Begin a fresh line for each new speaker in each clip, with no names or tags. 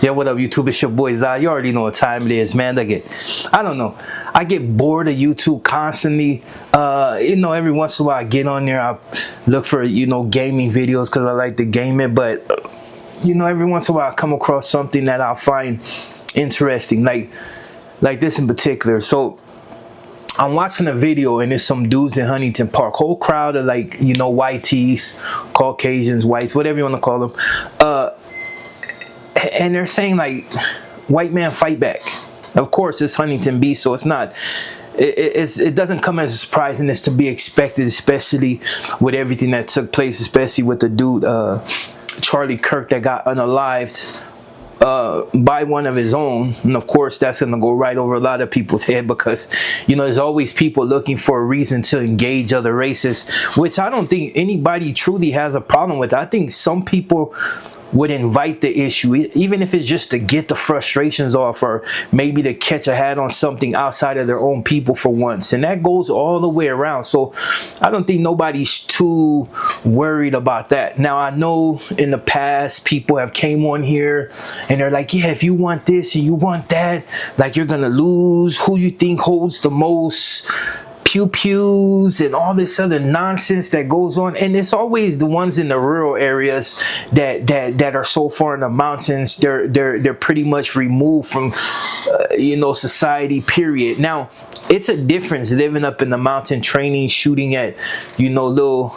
Yeah, what up, YouTube? It's your boy Zai. You already know what time it is, man. I don't know. I get bored of YouTube constantly. Every once in a while I get on there. I look for, gaming videos because I like to game it. But, every once in a while I come across something that I find interesting, like this in particular. So I'm watching a video and there's some dudes in Huntington Park, whole crowd of white tees, Caucasians, whites, whatever you want to call them. And they're saying white man fight back. Of course, it's Huntington Beach, so it's not. It doesn't come as a surprise, and it's to be expected, especially with everything that took place, especially with the dude Charlie Kirk that got unalived by one of his own. And of course that's going to go right over a lot of people's head, because there's always people looking for a reason to engage other races, which I don't think anybody truly has a problem with. I think some people would invite the issue, even if it's just to get the frustrations off, or maybe to catch a hat on something outside of their own people for once. And that goes all the way around. So I don't think nobody's too worried about that. Now, I know in the past people have came on here and they're like, yeah, if you want this and you want that, you're gonna lose. Who you think holds the most pew-pews and all this other nonsense that goes on. And it's always the ones in the rural areas that are so far in the mountains, they're pretty much removed from society, period. Now, it's a difference living up in the mountain, training, shooting at little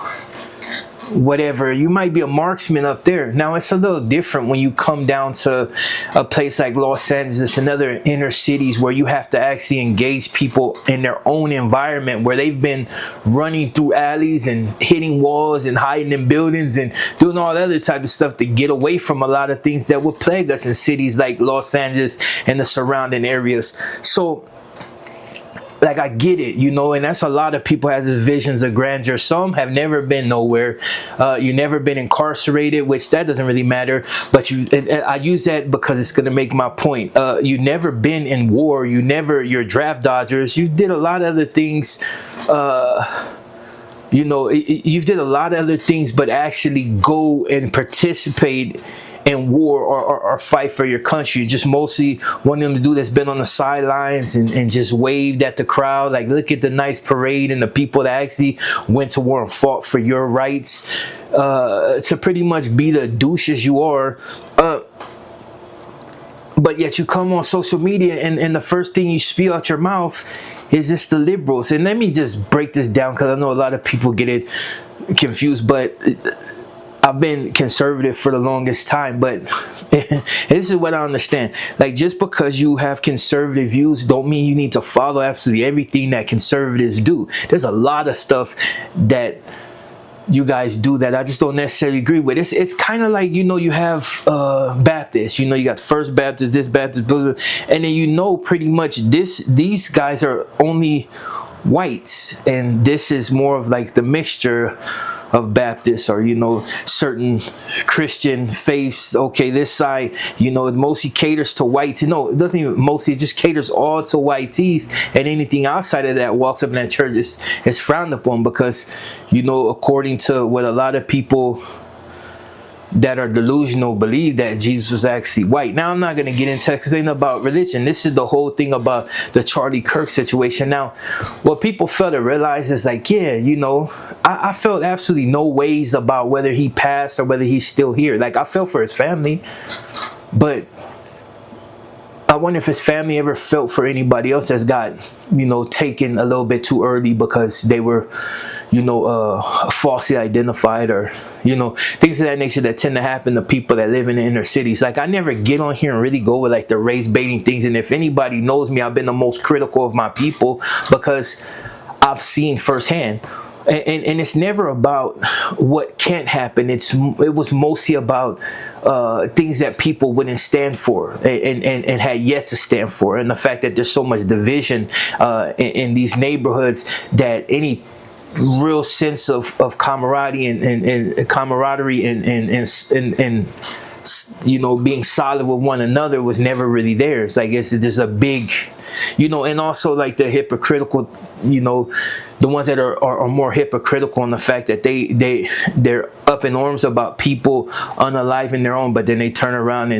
whatever. You might be a marksman up there. Now it's a little different when you come down to a place like Los Angeles and other inner cities, where you have to actually engage people in their own environment, where they've been running through alleys and hitting walls and hiding in buildings and doing all that other type of stuff to get away from a lot of things that would plague us in cities like Los Angeles and the surrounding areas. So I get it, and that's a lot of people have these visions of grandeur. Some have never been nowhere. You never been incarcerated, which that doesn't really matter. But I use that because it's going to make my point. You never been in war. You're draft dodgers. You did a lot of other things. You've did a lot of other things, but actually go and participate in war or fight for your country. Just mostly one of them dude that's been on the sidelines and just waved at the crowd, look at the nice parade, and the people that actually went to war and fought for your rights, to pretty much be the douches you are. But yet you come on social media and the first thing you spew out your mouth is just the liberals. And let me just break this down, because I know a lot of people get it confused, but I've been conservative for the longest time, but this is what I understand. Just because you have conservative views don't mean you need to follow absolutely everything that conservatives do. There's a lot of stuff that you guys do that I just don't necessarily agree with. It's kind of like, you have Baptists, you got First Baptist, this Baptist, blah, blah, and then pretty much these guys are only whites, and this is more of the mixture of Baptists, or certain Christian faiths. Okay, this side it mostly caters to whites. No, it doesn't even mostly, it just caters all to white tees, and anything outside of that walks up in that church is frowned upon, because according to what a lot of people that are delusional believe, that Jesus was actually white. Now, I'm not going to get into that because it ain't about religion. This is the whole thing about the Charlie Kirk situation. Now, what people fail to realize is I felt absolutely no ways about whether he passed or whether he's still here. I felt for his family, but I wonder if his family ever felt for anybody else that's got, taken a little bit too early because they were, falsely identified, or, things of that nature that tend to happen to people that live in the inner cities. I never get on here and really go with the race baiting things. And if anybody knows me, I've been the most critical of my people, because I've seen firsthand. And it's never about what can't happen. It was mostly about things that people wouldn't stand for and had yet to stand for. And the fact that there's so much division in these neighborhoods, that any real sense of camaraderie and camaraderie and being solid with one another was never really there. It's it's just a big, and also the hypocritical, the ones that are more hypocritical in the fact that they're up up in arms about people unaliving their own, but then they turn around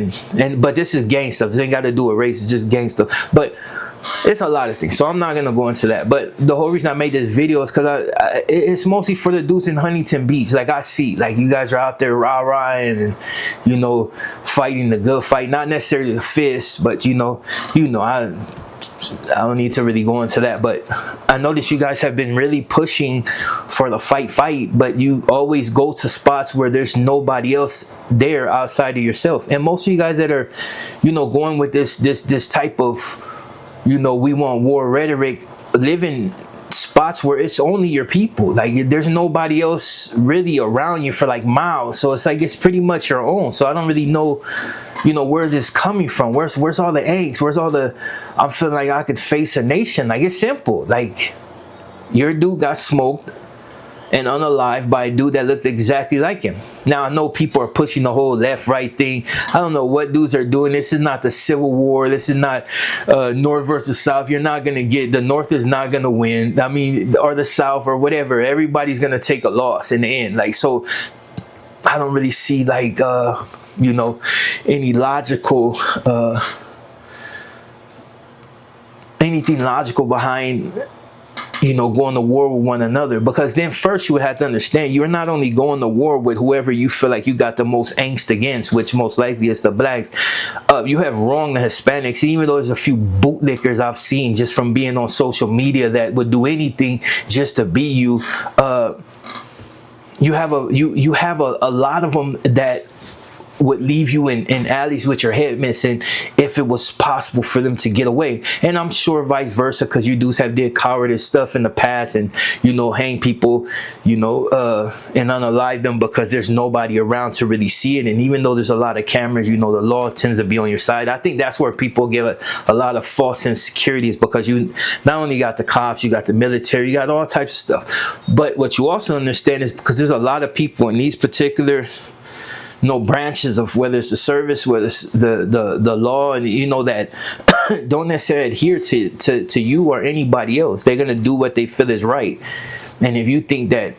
but this is gang stuff. This ain't got to do with race. It's just gang stuff. But it's a lot of things, so I'm not gonna go into that. But the whole reason I made this video is because it's mostly for the dudes in Huntington Beach. Like, I see, like, you guys are out there rah-rahing and, you know, fighting the good fight, not necessarily the fist, but you know, I don't need to really go into that. But I noticed you guys have been really pushing for the fight, but you always go to spots where there's nobody else there outside of yourself. And most of you guys that are, you know, going with this type of, you know, we want war rhetoric, live in spots where it's only your people. Like, there's nobody else really around you for like miles. So it's like, it's pretty much your own. So I don't really know, you know, where this coming from. Where's all the eggs? Where's all the, I'm feeling like I could face a nation. Like, it's simple. Like, your dude got smoked and unalived by a dude that looked exactly like him. Now, I know people are pushing the whole left-right thing. I don't know what dudes are doing. This is not the Civil War. This is not North versus South. You're not going to get, the North is not going to win. I mean, or the South or whatever. Everybody's going to take a loss in the end. Like, so I don't really see, like, you know, any logical, anything logical behind, you know, going to war with one another. Because then first you would have to understand, you're not only going to war with whoever you feel like you got the most angst against, which most likely is the blacks. You have wronged the Hispanics. Even though there's a few bootlickers I've seen just from being on social media that would do anything just to be you. You have a lot of them that would leave you in alleys with your head missing if it was possible for them to get away. And I'm sure vice versa, because you dudes have did cowardice stuff in the past and, you know, hang people, you know, and unalive them because there's nobody around to really see it. And even though there's a lot of cameras, you know, the law tends to be on your side. I think that's where people get a lot of false insecurities, because you not only got the cops, you got the military, you got all types of stuff. But what you also understand is, because there's a lot of people in these particular, you know, branches of, whether it's the service, whether it's the law, and, you know, that don't necessarily adhere to you or anybody else. They're gonna do what they feel is right. And if you think that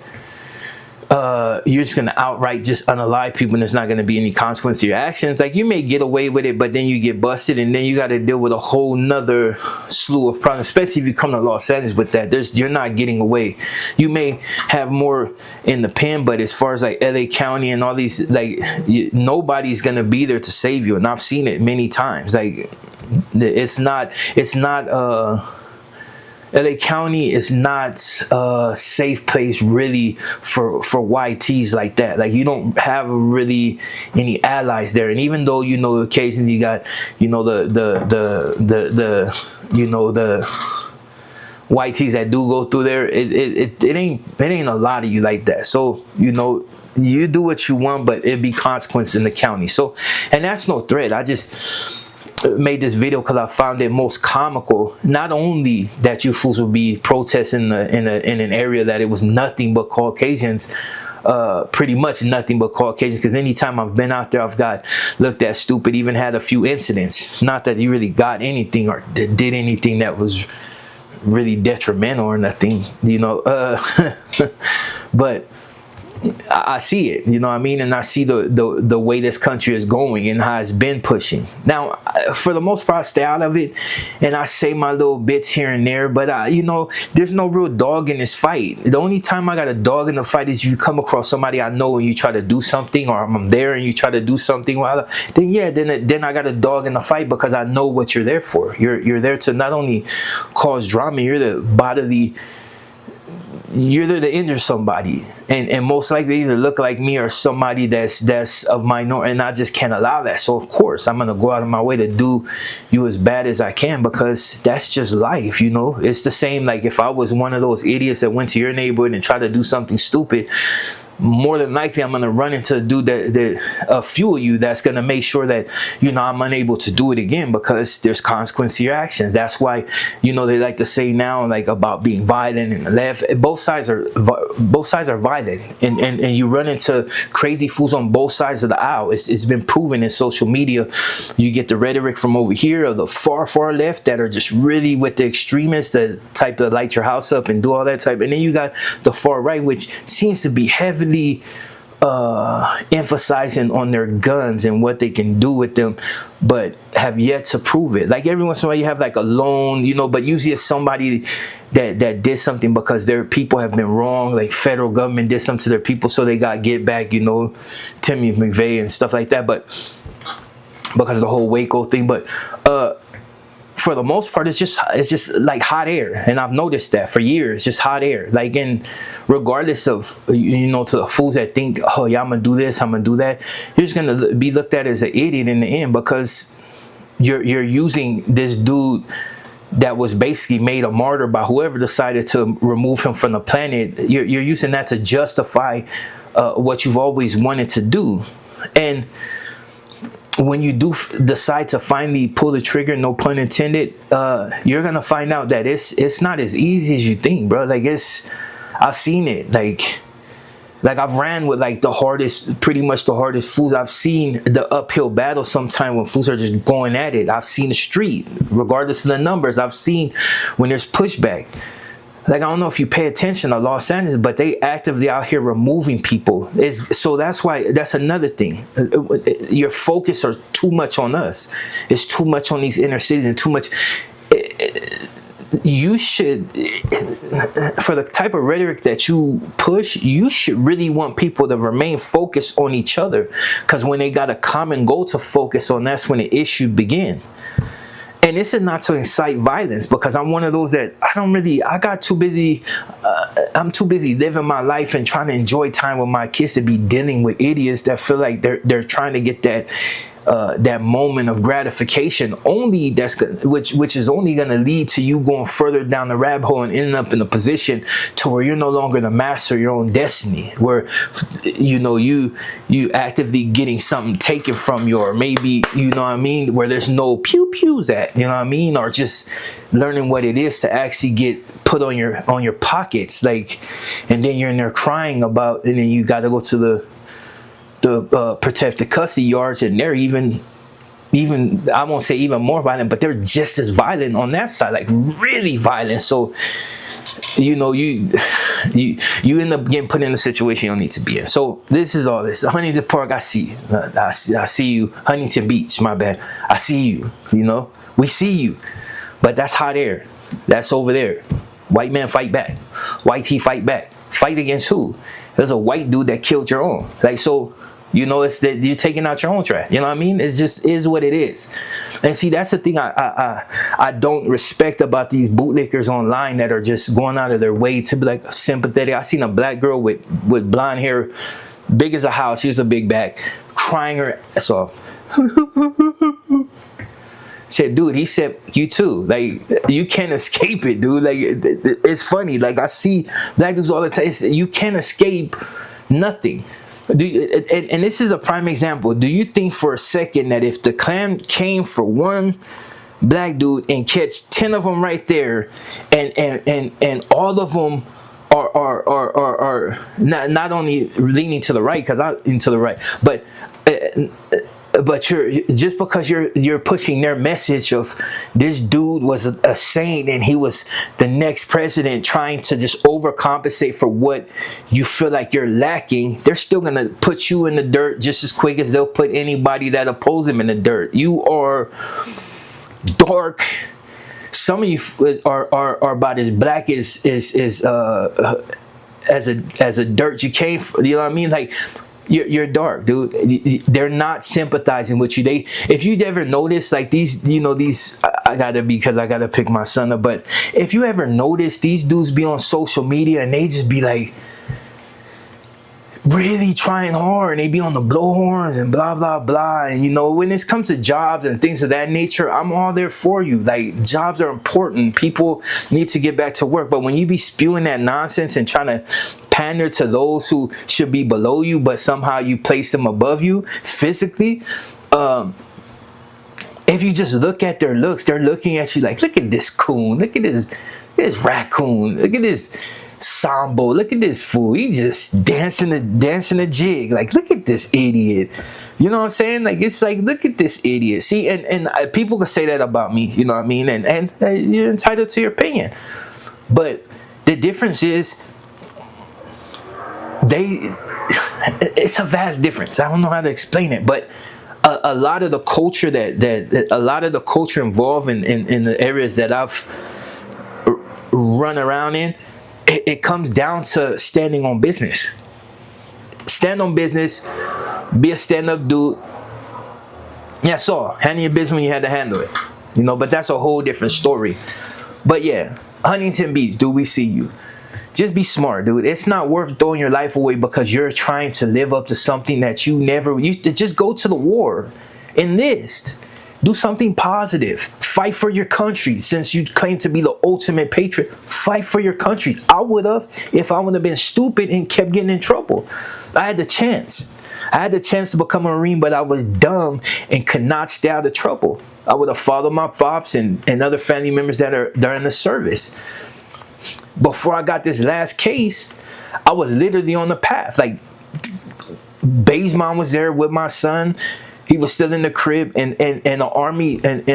you're just gonna outright just unalive people and there's not gonna be any consequence to your actions, like, you may get away with it, but then you get busted, and then you got to deal with a whole nother slew of problems. Especially if you come to Los Angeles with that, you're not getting away. You may have more in the pen, but as far as like LA County and all these, like, nobody's gonna be there to save you. And I've seen it many times. Like, it's not LA County is not a safe place really for YTs like that. Like, you don't have really any allies there. And even though, you know, occasionally you got, you know, the you know, the YTs that do go through there, it ain't a lot of you like that. So, you know, you do what you want, but it be consequence in the county. So, and that's no threat. I just made this video because I found it most comical. Not only that you fools would be protesting in an area that it was nothing but Caucasians, pretty much nothing but Caucasians, because anytime I've been out there, I've got looked at stupid, even had a few incidents. Not that you really got anything or did anything that was really detrimental or nothing, you know, but I see it, you know what I mean? And I see the way this country is going and how it's been pushing. Now, for the most part, I stay out of it and I say my little bits here and there, but you know, there's no real dog in this fight. The only time I got a dog in the fight is you come across somebody I know and you try to do something, or I'm there and you try to do something, then yeah, then I got a dog in the fight, because I know what you're there for. You're there to not only cause drama, you're there to injure somebody, and most likely either look like me or somebody that's of minority, and I just can't allow that. So of course I'm gonna go out of my way to do you as bad as I can, because that's just life, you know. It's the same like if I was one of those idiots that went to your neighborhood and tried to do something stupid, more than likely I'm gonna run into a dude that a few of you that's gonna make sure that, you know, I'm unable to do it again, because there's consequence to your actions. That's why, you know, they like to say now, like, about being violent and the left. Both sides are violent, and you run into crazy fools on both sides of the aisle. It's been proven in social media. You get the rhetoric from over here, or the far left, that are just really with the extremists, that type of light your house up and do all that type, and then you got the far right, which seems to be heavily emphasizing on their guns and what they can do with them, but have yet to prove it. Like every once in a while you have like a lone, but usually it's somebody that did something because their people have been wrong. Like federal government did something to their people, so they got get back, Timmy McVeigh and stuff like that. But because of the whole Waco thing, but for the most part, it's just like hot air, and I've noticed that for years, just hot air. Like, and regardless of to the fools that think, oh yeah, I'm gonna do this, I'm gonna do that, you're just gonna be looked at as an idiot in the end, because you're using this dude that was basically made a martyr by whoever decided to remove him from the planet. You're using that to justify what you've always wanted to do. And when you do decide to finally pull the trigger, no pun intended, you're gonna find out that it's not as easy as you think, bro. Like I've seen it. Like I've ran with like pretty much the hardest fools. I've seen the uphill battle sometime when fools are just going at it. I've seen the street, regardless of the numbers. I've seen when there's pushback. Like, I don't know if you pay attention to Los Angeles, but they actively out here removing people. So that's why, that's another thing. Your focus are too much on us. It's too much on these inner cities and too much. You should, for the type of rhetoric that you push, you should really want people to remain focused on each other. Because when they got a common goal to focus on, that's when the issue begin. And this is not to incite violence, because I'm one of those that I got too busy. I'm too busy living my life and trying to enjoy time with my kids to be dealing with idiots that feel like they're trying to get that moment of gratification only, which is only going to lead to you going further down the rabbit hole and ending up in a position to where you're no longer the master of your own destiny, where you actively getting something taken from you, or maybe where there's no pew pews at, or just learning what it is to actually get put on your pockets, like, and then you're in there crying about, and then you got to go to the protected custody yards, and they're even I won't say even more violent, but they're just as violent on that side, like really violent. So you end up getting put in a situation you don't need to be in. So this is all this. Huntington Park, I see you. I see you. Huntington Beach, my bad. I see you. We see you. But that's hot air. That's over there. White man fight back. White tee fight back. Fight against who? There's a white dude that killed your own. Like, so it's that you're taking out your own trash. You know what I mean? It just is what it is. And see, that's the thing I don't respect about these bootlickers online that are just going out of their way to be like sympathetic. I seen a black girl with blonde hair, big as a house. She was a big back, crying her ass off. Said, dude, he said, you too. Like, you can't escape it, dude. Like, it's funny. Like, I see black dudes all the time. You can't escape nothing. And this is a prime example. Do you think for a second that if the Klan came for one black dude and catch 10 of them right there, and all of them are not only leaning to the right, because I'm into the right, but you're just because you're pushing their message of this dude was a saint and he was the next president, trying to just overcompensate for what you feel like you're lacking, they're still gonna put you in the dirt just as quick as they'll put anybody that oppose them in the dirt. You are dark. Some of you are about as black as a dirt you came from. You know what I mean? Like, you're dark, dude. They're not sympathizing with you. If you ever notice, like these, I gotta pick my son up, but if you ever notice, these dudes be on social media and they just be like really trying hard, and they be on the blowhorns and blah blah blah. And when it comes to jobs and things of that nature, I'm all there for you. Like, jobs are important. People need to get back to work. But when you be spewing that nonsense and trying to pander to those who should be below you, but somehow you place them above you physically, if you just look at their looks, they're looking at you like, look at this coon, look at this raccoon, look at this Sambo, look at this fool, he just dancing a jig, like, look at this idiot. You know what I'm saying? Like, it's like, look at this idiot. See, and people can say that about me, you know what I mean, and you're entitled to your opinion, but the difference is it's a vast difference. I don't know how to explain it, but a lot of the culture that a lot of the culture involved in the areas that I've run around in, it comes down to standing on business. Stand on business, be a stand-up dude. Yeah, so handle your business when you had to handle it. You know, but that's a whole different story. But yeah, Huntington Beach, dude, we see you. Just be smart, dude. It's not worth throwing your life away because you're trying to live up to something that you never used to. Just go to the war, enlist, do something positive, fight for your country. Since you claim to be the ultimate patriot, fight for your country. I would have if I would have been stupid and kept getting in trouble. I had the chance. I had the chance to become a Marine, but I was dumb and could not stay out of trouble. I would have followed my pops and other family members that are in the service. Before I got this last case, I was literally on the path. Like, Bay's mom was there with my son. He was still in the crib, and the army and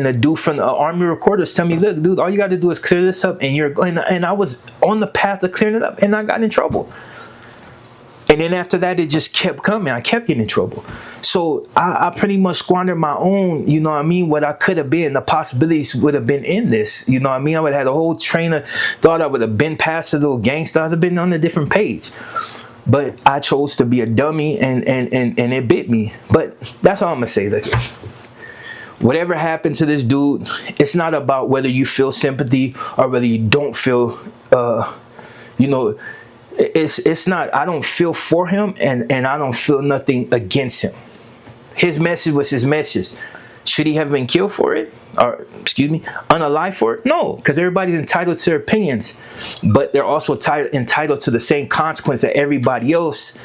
a dude from the army recorders tell me, look, dude, all you got to do is clear this up, and you're going. And I was on the path of clearing it up, and I got in trouble. And then after that, it just kept coming. I kept getting in trouble. So I pretty much squandered my own, you know what I mean, what I could have been. The possibilities would have been endless. You know what I mean? I would have had a whole train of thought. I would have been past a little gangster. I'd have been on a different page. But I chose to be a dummy, and it bit me. But that's all I'm going to say. Look, whatever happened to this dude, it's not about whether you feel sympathy or whether you don't feel, you know, it's not. I don't feel for him, and I don't feel nothing against him. His message was his message. Should he have been killed for it, or unalive for it? No, because everybody's entitled to their opinions, but they're also entitled to the same consequence that everybody else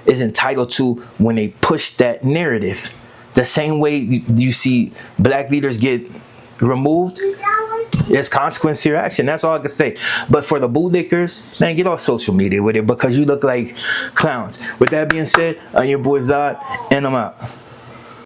is entitled to when they push that narrative. The same way you see black leaders get removed, there's consequence to your action. That's all I can say. But for the bootlickers, man, get off social media with it because you look like clowns. With that being said, I'm your boy Zod, and I'm out.